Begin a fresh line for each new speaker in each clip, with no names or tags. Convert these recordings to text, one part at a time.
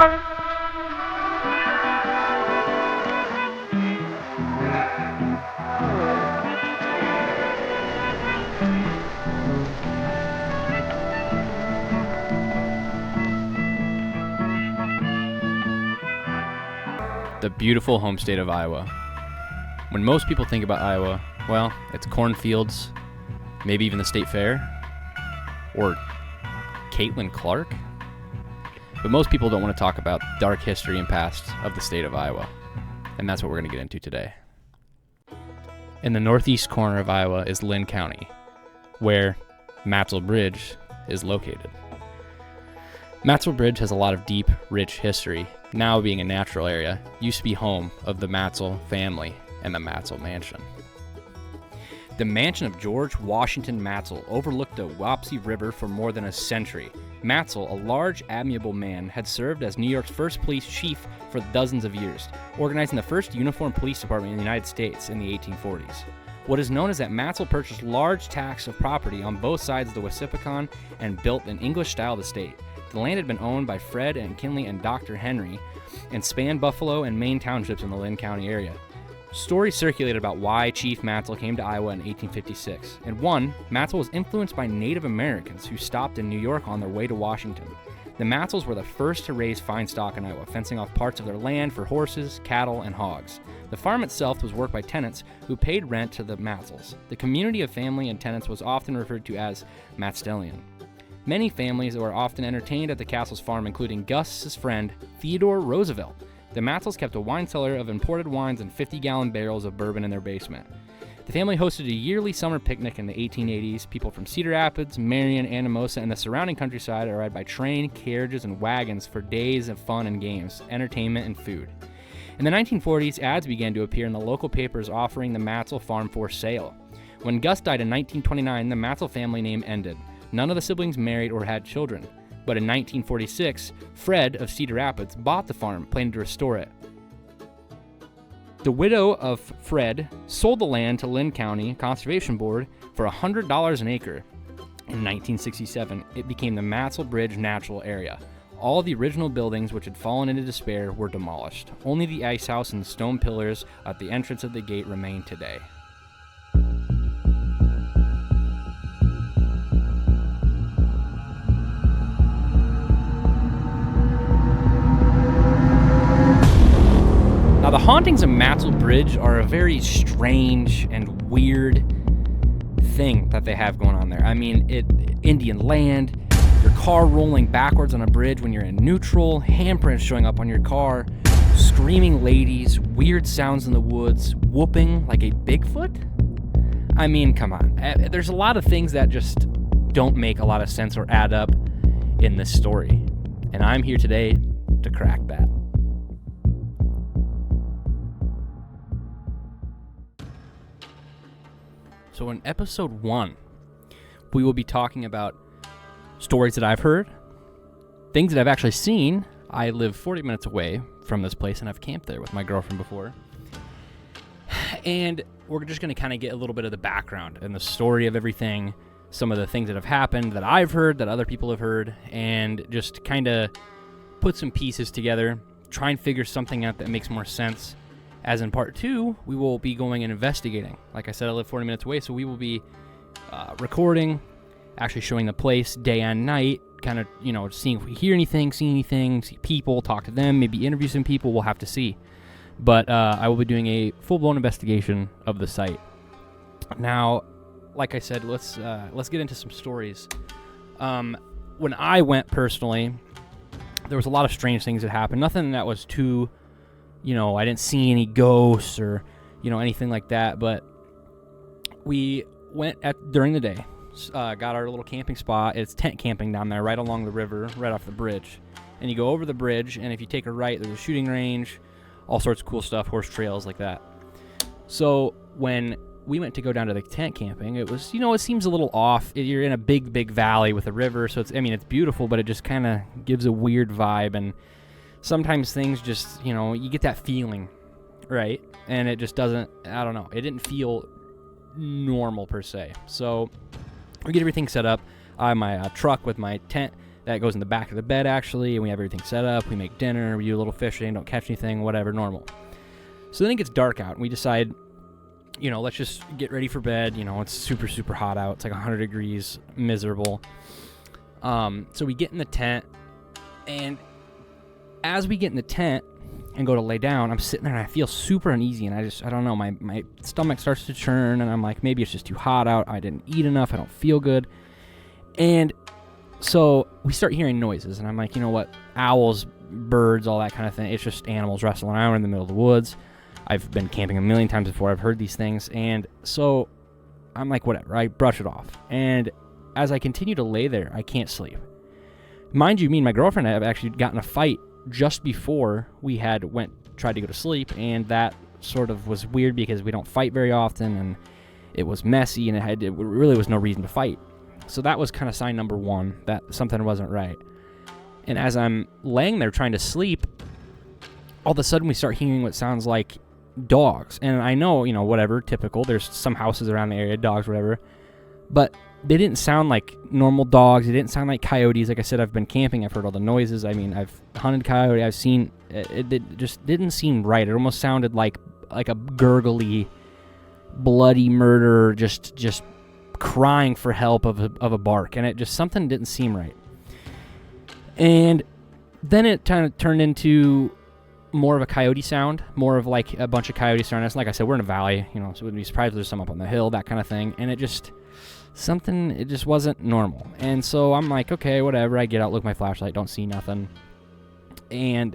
The beautiful home state of Iowa. When most people think about Iowa, well, it's cornfields, maybe even the state fair, or Caitlin Clark. But most people don't want to talk about the dark history and past of the state of Iowa, and that's what we're going to get into today. In the northeast corner of Iowa is Lynn County, where Matsell Bridge is located. Matsell Bridge has a lot of deep, rich history. Now being a natural area, used to be home of the Matsell family and the Matsell Mansion. The mansion of George Washington Matsell overlooked the Wapsie River for more than a century. Matsell, a large, amiable man, had served as New York's first police chief for dozens of years, organizing the first uniformed police department in the United States in the 1840s. What is known is that Matsell purchased large tracts of property on both sides of the Wassipicon and built an English-style estate. The land had been owned by Fred and Kinley and Dr. Henry and spanned Buffalo and Maine townships in the Lynn County area. Stories circulated about why Chief Matsell came to Iowa in 1856. And one, Matsell was influenced by Native Americans who stopped in New York on their way to Washington. The Matsells were the first to raise fine stock in Iowa, fencing off parts of their land for horses, cattle, and hogs. The farm itself was worked by tenants who paid rent to the Matsells. The community of family and tenants was often referred to as Matstellian. Many families were often entertained at the castle's farm, including Gus's friend, Theodore Roosevelt. The Matsells kept a wine cellar of imported wines and 50-gallon barrels of bourbon in their basement. The family hosted a yearly summer picnic in the 1880s. People from Cedar Rapids, Marion, Anamosa, and the surrounding countryside arrived by train, carriages, and wagons for days of fun and games, entertainment, and food. In the 1940s, ads began to appear in the local papers offering the Matsell farm for sale. When Gus died in 1929, the Matsell family name ended. None of the siblings married or had children. But in 1946, Fred of Cedar Rapids bought the farm, planning to restore it. The widow of Fred sold the land to Lynn County Conservation Board for $100 an acre. In 1967, it became the Matsell Bridge Natural Area. All the original buildings which had fallen into despair were demolished. Only the ice house and the stone pillars at the entrance of the gate remain today. Now, the hauntings of Matsell Bridge are a very strange and weird thing that they have going on there. I mean, Indian land, your car rolling backwards on a bridge when you're in neutral, handprints showing up on your car, screaming ladies, weird sounds in the woods, whooping like a Bigfoot. I mean, come on. There's a lot of things that just don't make a lot of sense or add up in this story. And I'm here today to crack that. So in episode 1, we will be talking about stories that I've heard, things that I've actually seen. I live 40 minutes away from this place, and I've camped there with my girlfriend before. And we're just going to kind of get a little bit of the background and the story of everything, some of the things that have happened that I've heard, that other people have heard, and just kind of put some pieces together, try and figure something out that makes more sense. As in part 2, we will be going and investigating. Like I said, I live 40 minutes away, so we will be recording, actually showing the place day and night, kind of, seeing if we hear anything, see anything, see people, talk to them, maybe interview some people. We'll have to see. But I will be doing a full-blown investigation of the site. Now, like I said, let's get into some stories. When I went personally, there was a lot of strange things that happened. Nothing that was too... I didn't see any ghosts or, anything like that, but we went during the day, got our little camping spot. It's tent camping down there right along the river, right off the bridge. And you go over the bridge, and if you take a right, there's a shooting range, all sorts of cool stuff, horse trails like that. So when we went to go down to the tent camping, it was, it seems a little off. You're in a big, big valley with a river, so it's beautiful, but it just kind of gives a weird vibe, and sometimes things just, you get that feeling, right? And it just doesn't, I don't know. It didn't feel normal per se. So we get everything set up. I have my truck with my tent that goes in the back of the bed, actually, and we have everything set up. We make dinner, we do a little fishing, don't catch anything, whatever, normal. So then it gets dark out, and we decide, let's just get ready for bed. It's super, super hot out. It's like 100 degrees, miserable. So we get in the tent, and as we get in the tent and go to lay down, I'm sitting there, and I feel super uneasy, and I don't know, my stomach starts to churn, and I'm like, maybe it's just too hot out. I didn't eat enough. I don't feel good. And so we start hearing noises, and I'm like, you know what? Owls, birds, all that kind of thing. It's just animals wrestling around in the middle of the woods. I've been camping a million times before. I've heard these things. And so I'm like, whatever. I brush it off. And as I continue to lay there, I can't sleep. Mind you, me and my girlfriend have actually gotten a fight just before we had tried to go to sleep. And that sort of was weird because we don't fight very often. And it was messy, and it really was no reason to fight. So that was kind of sign number one, that something wasn't right. And as I'm laying there trying to sleep, all of a sudden we start hearing what sounds like dogs. And I know, whatever, typical. There's some houses around the area, dogs, whatever. But they didn't sound like normal dogs. They didn't sound like coyotes. Like I said, I've been camping. I've heard all the noises. I mean, I've hunted coyote. I've seen it just didn't seem right. It almost sounded like a gurgly, bloody murder, just crying for help of a bark, and it just, something didn't seem right. And then it kind of turned into more of a coyote sound, more of like a bunch of coyotes around us. Like I said, we're in a valley, so we'd be surprised if there's some up on the hill, that kind of thing. And it just wasn't normal. And so I'm like, okay, whatever. I get out, look at my flashlight, don't see nothing. And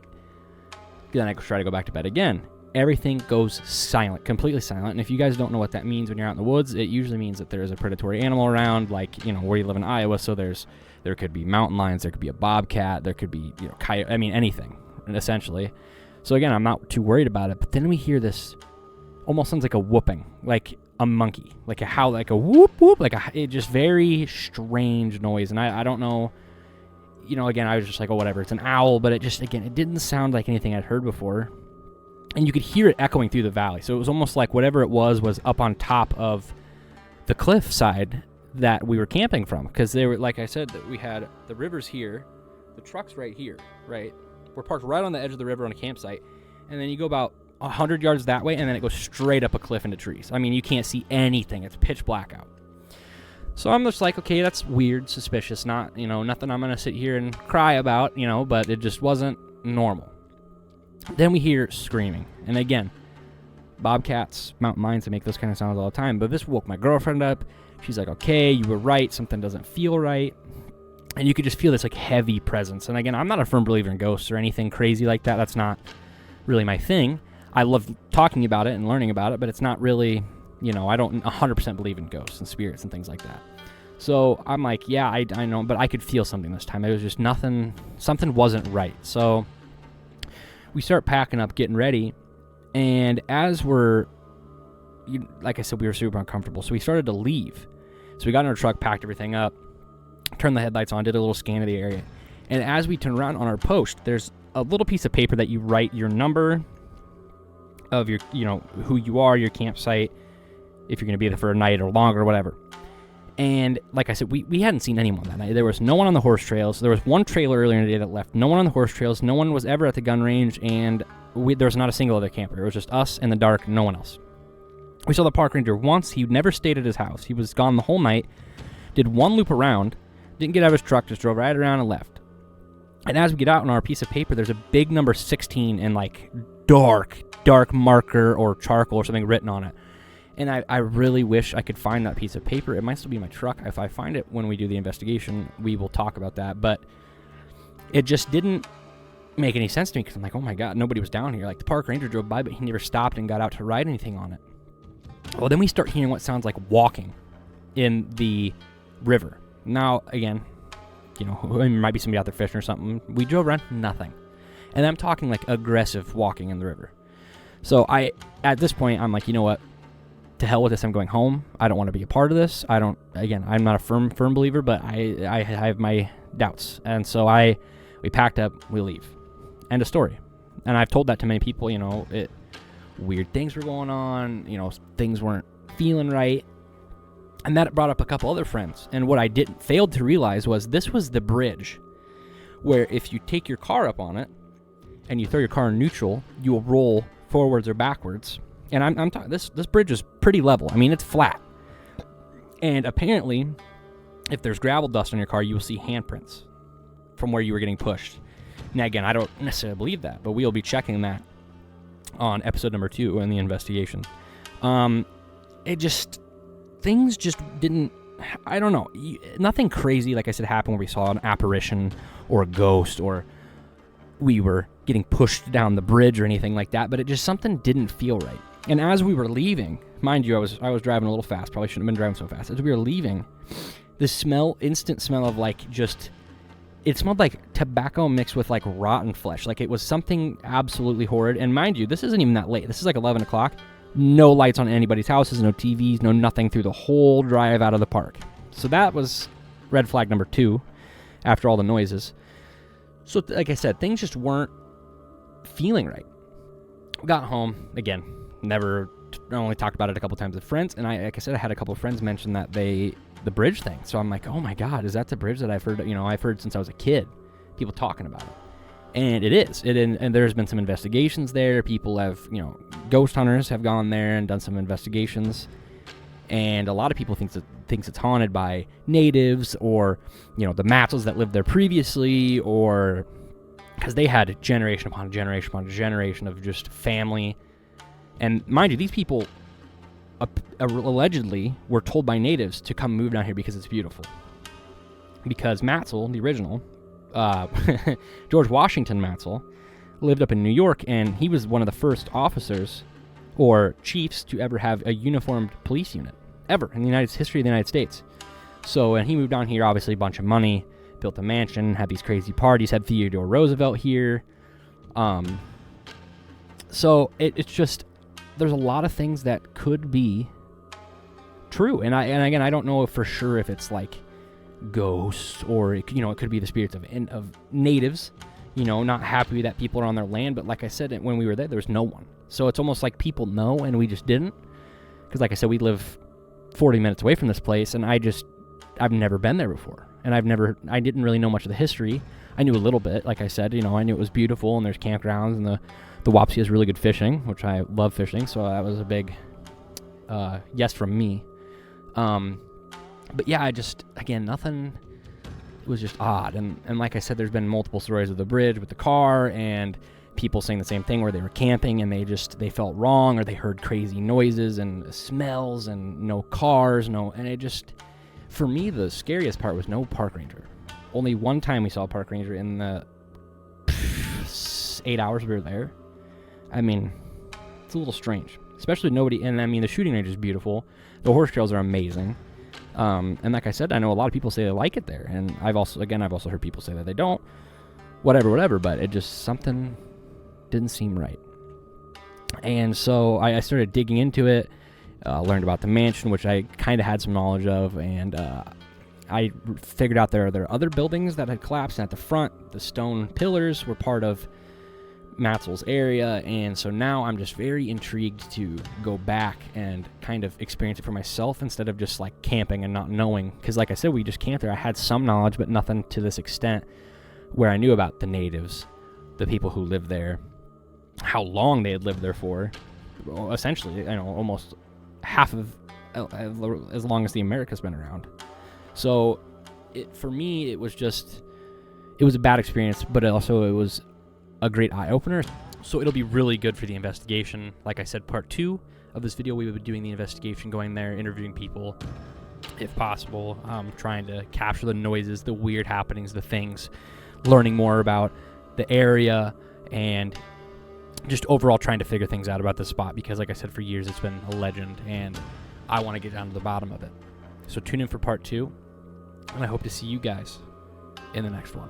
then I try to go back to bed again. Everything goes silent, completely silent. And if you guys don't know what that means when you're out in the woods, it usually means that there's a predatory animal around, like, where you live in Iowa. So there could be mountain lions, there could be a bobcat, there could be, coyote, anything, essentially. So again, I'm not too worried about it. But then we hear this, almost sounds like a whooping, like a monkey, like a howl, like a whoop whoop, it just very strange noise. And I don't know, again, I was just like, oh, whatever, it's an owl. But it didn't sound like anything I'd heard before. And you could hear it echoing through the valley. So it was almost like whatever it was up on top of the cliff side that we were camping from. Because they were, like I said, that we had the rivers here, the truck's right here, right? We're parked right on the edge of the river on a campsite. And then you go about 100 yards that way, and then it goes straight up a cliff into trees. You can't see anything. It's pitch black out. So I'm just like, okay, that's weird, suspicious. Not, nothing I'm going to sit here and cry about, but it just wasn't normal. Then we hear screaming. And again, bobcats, mountain lions, they make those kind of sounds all the time. But this woke my girlfriend up. She's like, okay, you were right. Something doesn't feel right. And you could just feel this heavy presence. And again, I'm not a firm believer in ghosts or anything crazy like that. That's not really my thing. I love talking about it and learning about it, but it's not really, I don't 100% believe in ghosts and spirits and things like that. So I'm like, yeah, I know, but I could feel something this time. It was just something wasn't right. So we start packing up, getting ready, and as like I said, we were super uncomfortable, so we started to leave. So we got in our truck, packed everything up, turned the headlights on, did a little scan of the area, and as we turn around on our post, there's a little piece of paper that you write your number of your, who you are, your campsite, if you're going to be there for a night or longer or whatever. And like I said, we hadn't seen anyone that night. There was no one on the horse trails. There was one trailer earlier in the day that left. No one on the horse trails. No one was ever at the gun range, and there was not a single other camper. It was just us in the dark, no one else. We saw the park ranger once. He never stayed at his house. He was gone the whole night, did one loop around, didn't get out of his truck, just drove right around and left. And as we get out on our piece of paper, there's a big number 16 in dark marker or charcoal or something written on it. And I really wish I could find that piece of paper. It might still be in my truck. If I find it when we do the investigation, we will talk about that. But it just didn't make any sense to me because I'm like, oh my God, nobody was down here. Like, the park ranger drove by, but he never stopped and got out to ride anything on it. Well, then we start hearing what sounds like walking in the river. Now, again, there might be somebody out there fishing or something. We drove around, nothing. And I'm talking like aggressive walking in the river. So at this point, I'm like, you know what? To hell with this, I'm going home. I don't want to be a part of this. I'm not a firm believer, but I have my doubts. And so we packed up, we leave. End of story. And I've told that to many people, weird things were going on, things weren't feeling right. And that brought up a couple other friends. And what I failed to realize was this was the bridge where if you take your car up on it and you throw your car in neutral, you will roll forwards or backwards. And I'm talking, this bridge is pretty level. I mean, it's flat. And apparently, if there's gravel dust on your car, you will see handprints from where you were getting pushed. Now, again, I don't necessarily believe that, but we'll be checking that on episode number 2 in the investigation. Things just didn't, I don't know. Nothing crazy, like I said, happened where we saw an apparition or a ghost or we were getting pushed down the bridge or anything like that, but it just, something didn't feel right. And as we were leaving, mind you, I was driving a little fast, probably shouldn't have been driving so fast. As we were leaving, the instant smell of like it smelled like tobacco mixed with like rotten flesh. Like it was something absolutely horrid. And mind you, this isn't even that late. This is like 11 o'clock. No lights on anybody's houses, no TVs, no nothing through the whole drive out of the park. So that was red flag number 2 after all the noises. So like I said, things just weren't feeling right. Got home, again, I only talked about it a couple times with friends, and like I said, I had a couple of friends mention that the bridge thing. So I'm like, oh my God, is that the bridge that I've heard? I've heard since I was a kid, people talking about it, and it is. And there's been some investigations there. People have, ghost hunters have gone there and done some investigations, and a lot of people thinks it's haunted by natives or, the Matsells that lived there previously, or because they had generation upon generation upon generation of just family. And mind you, these people allegedly were told by natives to come move down here because it's beautiful. Because Matsell, the original, George Washington Matsell, lived up in New York, and he was one of the first officers or chiefs to ever have a uniformed police unit, ever, in the history of the United States. So, and he moved down here, obviously a bunch of money, built a mansion, had these crazy parties, had Theodore Roosevelt here. So it's just, there's a lot of things that could be true, and again, I don't know for sure if it's like ghosts or it could be the spirits of natives, not happy that people are on their land. But like I said, when we were there was no one, so it's almost like people know and we just didn't, because like I said, we live 40 minutes away from this place, and I've never been there before, and I didn't really know much of the history. I knew a little bit, like I said, I knew it was beautiful and there's campgrounds, and the Wapsie has really good fishing, which I love fishing, so that was a big yes from me. But yeah, nothing, it was just odd. And like I said, there's been multiple stories of the bridge with the car, and people saying the same thing where they were camping and they felt wrong, or they heard crazy noises and smells and no cars, and it just, for me, the scariest part was no park ranger. Only one time we saw a park ranger in the 8 hours we were there. I mean, it's a little strange, especially nobody. And I mean, the shooting range is beautiful. The horse trails are amazing. And like I said, I know a lot of people say they like it there, and I've also heard people say that they don't. Whatever. But it just, something didn't seem right. And so I started digging into it. Learned about the mansion, which I kind of had some knowledge of, and I figured out there are other buildings that had collapsed, and at the front, the stone pillars were part of Matsell's area, and so now I'm just very intrigued to go back and kind of experience it for myself instead of just like camping and not knowing, because like I said, we just camped there. I had some knowledge, but nothing to this extent where I knew about the natives, the people who lived there, how long they had lived there for, essentially, almost half of as long as the America's been around. So for me, it was a bad experience, but also it was a great eye-opener. So it'll be really good for the investigation. Like I said, part 2 of this video, we would be doing the investigation, going there, interviewing people, if possible, trying to capture the noises, the weird happenings, the things, learning more about the area, and just overall trying to figure things out about this spot, because like I said, for years it's been a legend, and I want to get down to the bottom of it. So tune in for part 2, and I hope to see you guys in the next one.